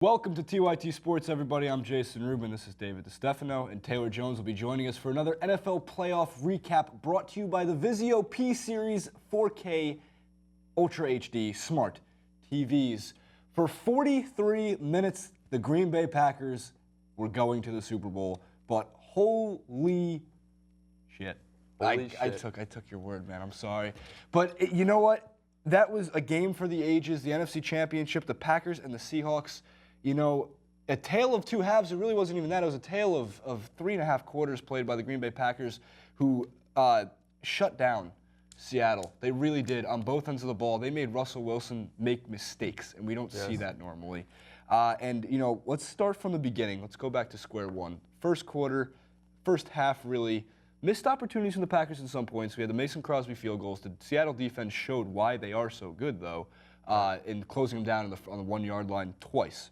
Welcome to TYT Sports, everybody. I'm Jason Rubin. This is David DeStefano, and Taylor Jones will be joining us for another NFL playoff recap brought to you by the Vizio P-Series 4K Ultra HD Smart TVs. For 43 minutes, the Green Bay Packers were going to the Super Bowl, but holy shit. I took your word, man. I'm sorry. But you know what? That was a game for the ages, the NFC Championship, the Packers and the Seahawks. You know, a tale of two halves. It really wasn't even that. It was a tale of 3.5 quarters played by the Green Bay Packers, who shut down Seattle. They really did on both ends of the ball. They made Russell Wilson make mistakes, and we don't see that normally. And, you know, let's start from the beginning. Let's go back to square one. First quarter, first half, really. Missed opportunities from the Packers at some points. We had the Mason Crosby field goals. The Seattle defense showed why they are so good, though, in closing them down on the 1 yard line twice.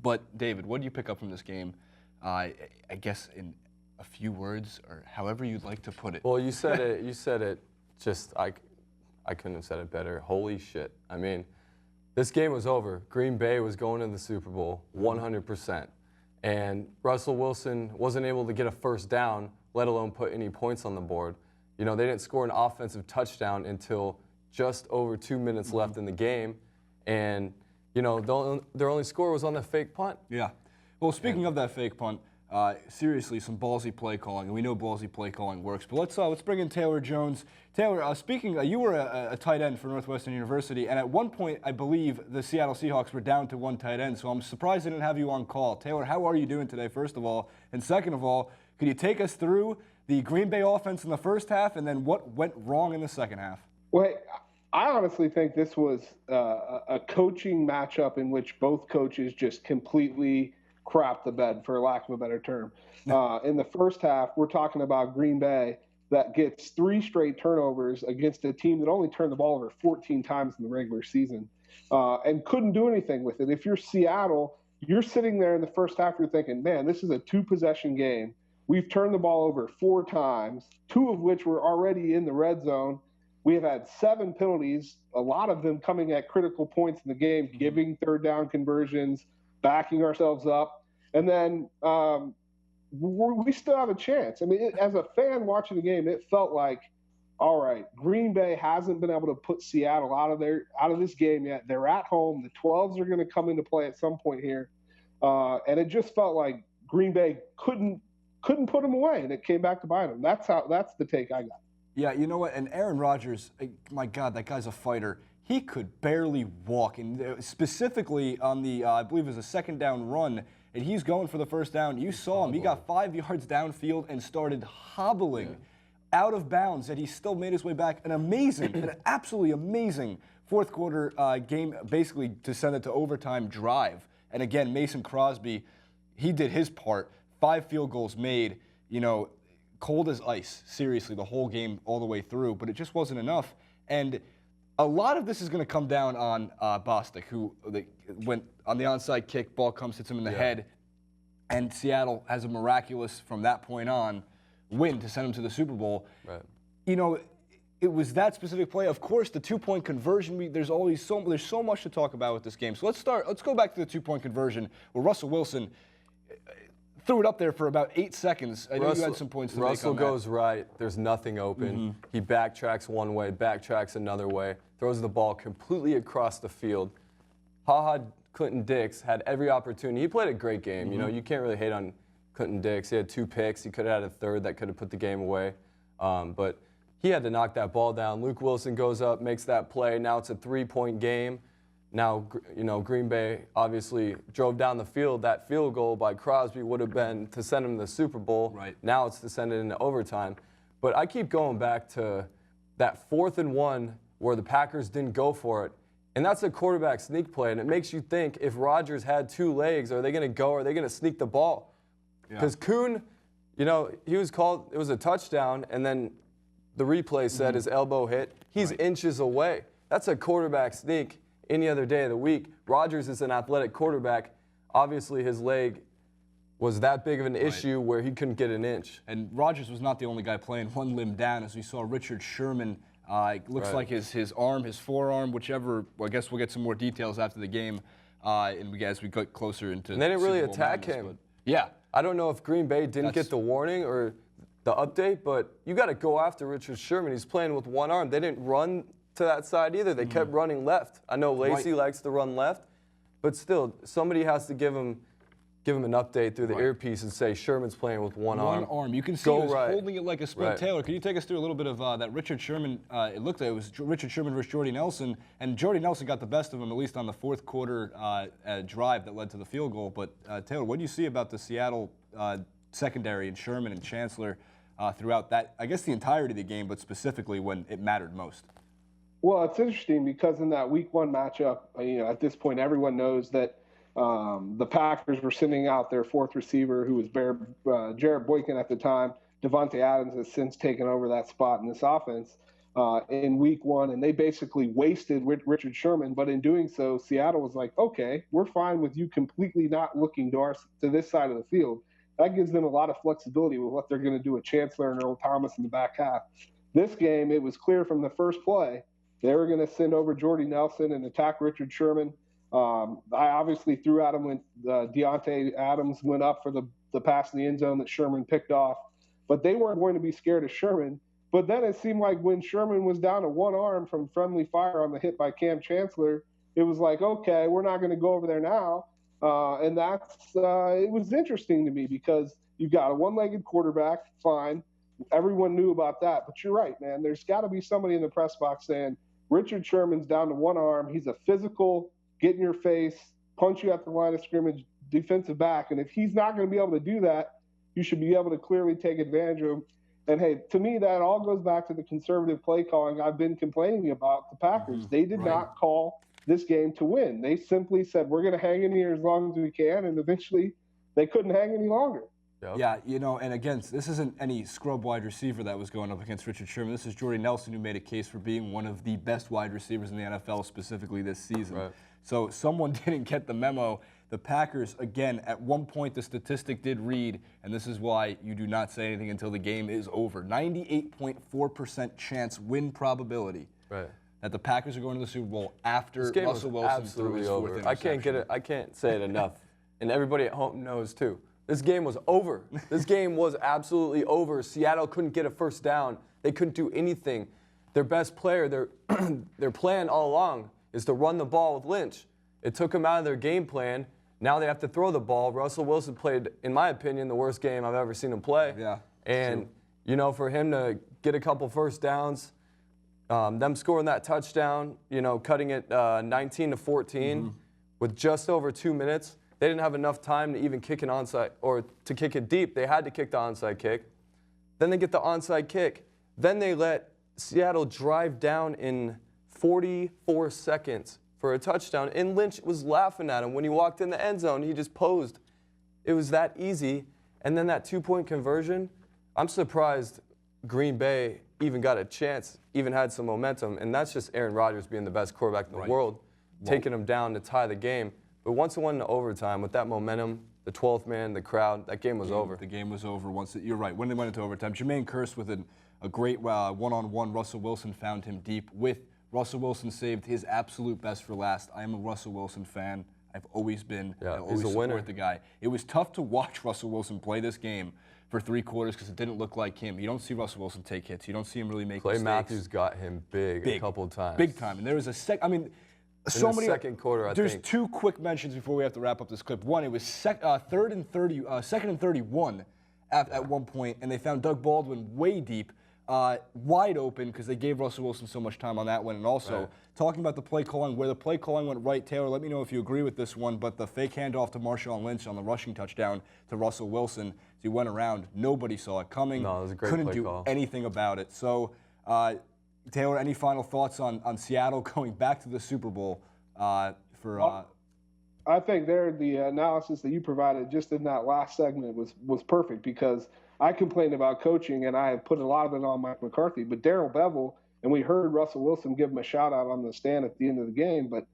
But, David, what do you pick up from this game? I guess in a few words, or however you'd like to put it. Well, you said it. You said it. Just I couldn't have said it better. Holy shit! I mean, this game was over. Green Bay was going to the Super Bowl 100%, and Russell Wilson wasn't able to get a first down, let alone put any points on the board. You know, they didn't score an offensive touchdown until just over 2 minutes left in the game, and you know, their only score was on the fake punt. Yeah. Well, speaking of that fake punt, seriously, some ballsy play calling, and we know ballsy play calling works. But let's bring in Taylor Jones. Taylor, you were a tight end for Northwestern University, and at one point, I believe the Seattle Seahawks were down to one tight end. So I'm surprised they didn't have you on call. Taylor, how are you doing today? First of all, and second of all, could you take us through the Green Bay offense in the first half, and then what went wrong in the second half? Well, I honestly think this was a coaching matchup in which both coaches just completely crapped the bed, for lack of a better term. In the first half, we're talking about Green Bay that gets 3 straight turnovers against a team that only turned the ball over 14 times in the regular season and couldn't do anything with it. If you're Seattle, you're sitting there in the first half, you're thinking, man, this is a 2-possession game. We've turned the ball over 4 times, 2 of which were already in the red zone. We have had 7 penalties, a lot of them coming at critical points in the game, giving third down conversions, backing ourselves up. And then we still have a chance. I mean, as a fan watching the game, it felt like, all right, Green Bay hasn't been able to put Seattle out of this game yet. They're at home. The 12s are going to come into play at some point here. And it just felt like Green Bay couldn't put them away, and it came back to bite them. That's the take I got. Yeah, you know what? And Aaron Rodgers, my God, that guy's a fighter. He could barely walk, and specifically on the, I believe it was a second down run, and he's going for the first down. You saw him. He got 5 yards downfield and started hobbling out of bounds, and he still made his way back. An absolutely amazing fourth quarter game, basically to send it to overtime drive. And again, Mason Crosby, he did his part. 5 field goals made, you know, cold as ice, seriously, the whole game all the way through, but it just wasn't enough. And a lot of this is going to come down on Bostic, who went on the onside kick, ball comes, hits him in the head, and Seattle has a miraculous, from that point on, win to send him to the Super Bowl. Right. You know, it was that specific play. Of course, the 2-point conversion, there's so much to talk about with this game. So let's go back to the 2-point conversion where Russell Wilson threw it up there for about 8 seconds. I know you had some points to make on that. Russell goes right. There's nothing open. He backtracks one way, backtracks another way, throws the ball completely across the field. Clinton Dix had every opportunity. He played a great game. You know, you can't really hate on Clinton Dix. He had 2 picks. He could have had a third that could have put the game away. But he had to knock that ball down. Luke Wilson goes up, makes that play. Now it's a 3-point game. Now, you know, Green Bay obviously drove down the field. That field goal by Crosby would have been to send him to the Super Bowl. Right. Now it's to send it into overtime. But I keep going back to that 4th and 1 where the Packers didn't go for it. And that's a quarterback sneak play. And it makes you think, if Rodgers had 2 legs, are they going to go or are they going to sneak the ball? Because Kuhn, you know, he was called, it was a touchdown, and then the replay said his elbow hit. He's inches away. That's a quarterback sneak. Any other day of the week. Rodgers is an athletic quarterback. Obviously, his leg was that big of an issue where he couldn't get an inch. And Rodgers was not the only guy playing one limb down, as we saw Richard Sherman. Looks like his arm, his forearm, whichever. Well, I guess we'll get some more details after the game. and as we got closer into And they didn't really Super Bowl attack madness, him. but yeah. I don't know if Green Bay didn't get the warning or the update, but you got to go after Richard Sherman. He's playing with one arm. They didn't run to that side either. They kept running left. I know Lacey likes to run left, but still, somebody has to give him an update through the earpiece and say Sherman's playing with one arm. One arm. You can see he was holding it like a sprint. Taylor, can you take us through a little bit of that Richard Sherman? It looked like it was Richard Sherman versus Jordy Nelson, and Jordy Nelson got the best of him, at least on the fourth quarter drive that led to the field goal. But Taylor, what do you see about the Seattle secondary and Sherman and Chancellor throughout that, I guess, the entirety of the game, but specifically when it mattered most? Well, it's interesting because in that Week 1 matchup, at this point, everyone knows that the Packers were sending out their fourth receiver, who was Jarrett Boykin at the time. Devontae Adams has since taken over that spot in this offense in Week 1, and they basically wasted Richard Sherman. But in doing so, Seattle was like, okay, we're fine with you completely not looking to this side of the field. That gives them a lot of flexibility with what they're going to do with Chancellor and Earl Thomas in the back half. This game, it was clear from the first play, they were going to send over Jordy Nelson and attack Richard Sherman. I obviously threw at him when Deontay Adams went up for the pass in the end zone that Sherman picked off. But they weren't going to be scared of Sherman. But then it seemed like when Sherman was down to one arm from friendly fire on the hit by Cam Chancellor, it was like, okay, we're not going to go over there now. And it was interesting to me because you've got a one-legged quarterback, fine. Everyone knew about that. But you're right, man. There's got to be somebody in the press box saying, Richard Sherman's down to one arm. He's a physical, get in your face, punch you at the line of scrimmage defensive back. And if he's not going to be able to do that, you should be able to clearly take advantage of him. And, hey, to me, that all goes back to the conservative play calling I've been complaining about the Packers. They did not call this game to win. They simply said, we're going to hang in here as long as we can, and eventually they couldn't hang any longer. Yeah, and again, this isn't any scrub wide receiver that was going up against Richard Sherman. This is Jordy Nelson, who made a case for being one of the best wide receivers in the NFL, specifically this season. So someone didn't get the memo. The Packers, again, at one point the statistic did read, and this is why you do not say anything until the game is over, 98.4% chance win probability that the Packers are going to the Super Bowl after Russell Wilson threw his fourth interception. I can't say it enough, and everybody at home knows too. This game was over. This game was absolutely over. Seattle couldn't get a first down. They couldn't do anything. Their best player, their plan all along is to run the ball with Lynch. It took them out of their game plan. Now they have to throw the ball. Russell Wilson played, in my opinion, the worst game I've ever seen him play. Yeah. And, for him to get a couple first downs, them scoring that touchdown, cutting it 19-14 with just over 2 minutes. They didn't have enough time to even kick an onside or to kick it deep. They had to kick the onside kick. Then they get the onside kick. Then they let Seattle drive down in 44 seconds for a touchdown. And Lynch was laughing at him when he walked in the end zone. He just posed. It was that easy. And then that 2-point conversion, I'm surprised Green Bay even got a chance, even had some momentum. And that's just Aaron Rodgers being the best quarterback in the world, taking them down to tie the game. But once it went into overtime, with that momentum, the 12th man, the crowd, that game was over. The game was over you're right, when they went into overtime. Jermaine Kearse with a great one-on-one. Russell Wilson found him deep. Russell Wilson saved his absolute best for last. I am a Russell Wilson fan. I've always been. I always he's a winner. support the guy. It was tough to watch Russell Wilson play this game for 3 quarters because it didn't look like him. You don't see Russell Wilson take hits. You don't see him really make mistakes. Clay Matthews got him big a couple times. Big time. And there was in the second quarter, I think. There's 2 quick mentions before we have to wrap up this clip. One, it was second and 31 at one point, and they found Doug Baldwin way deep, wide open because they gave Russell Wilson so much time on that one. And also, talking about the play calling, where the play calling went right, Taylor, let me know if you agree with this one, but the fake handoff to Marshawn Lynch on the rushing touchdown to Russell Wilson, as he went around, nobody saw it coming. No, it was a great Couldn't play do call. anything about it. So, Taylor, any final thoughts on Seattle going back to the Super Bowl I think the analysis that you provided just in that last segment was perfect because I complained about coaching and I have put a lot of it on Mike McCarthy, but Darrell Bevell, and we heard Russell Wilson give him a shout out on the stand at the end of the game, but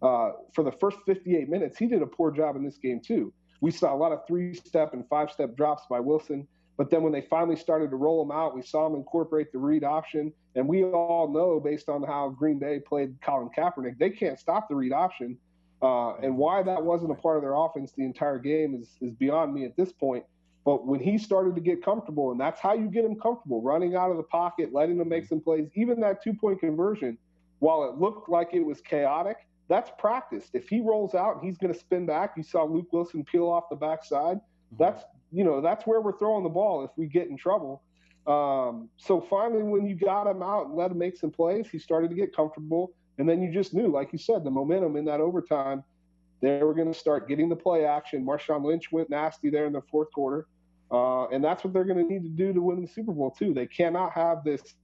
for the first 58 minutes, he did a poor job in this game too. We saw a lot of 3-step and 5-step drops by Wilson. But then when they finally started to roll them out, we saw them incorporate the read option. And we all know, based on how Green Bay played Colin Kaepernick, they can't stop the read option. And why that wasn't a part of their offense the entire game is beyond me at this point. But when he started to get comfortable, and that's how you get him comfortable, running out of the pocket, letting him make some plays, even that 2-point conversion, while it looked like it was chaotic, that's practiced. If he rolls out and he's going to spin back, you saw Luke Wilson peel off the backside. That's where we're throwing the ball if we get in trouble. So finally, when you got him out and let him make some plays, he started to get comfortable. And then you just knew, like you said, the momentum in that overtime, they were going to start getting the play action. Marshawn Lynch went nasty there in the fourth quarter. And that's what they're going to need to do to win the Super Bowl, too. They cannot have this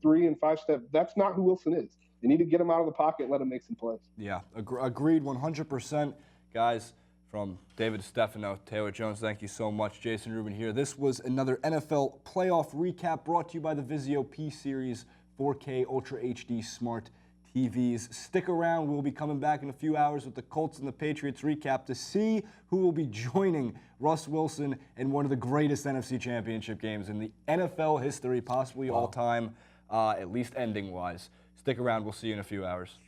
3 and 5 step. That's not who Wilson is. They need to get him out of the pocket and let him make some plays. Yeah, agreed 100%. Guys, from David Stefano, Taylor Jones, thank you so much. Jason Rubin here. This was another NFL playoff recap brought to you by the Vizio P-Series 4K Ultra HD Smart TVs. Stick around. We'll be coming back in a few hours with the Colts and the Patriots recap to see who will be joining Russ Wilson in one of the greatest NFC Championship games in the NFL history, possibly all time, at least ending-wise. Stick around. We'll see you in a few hours.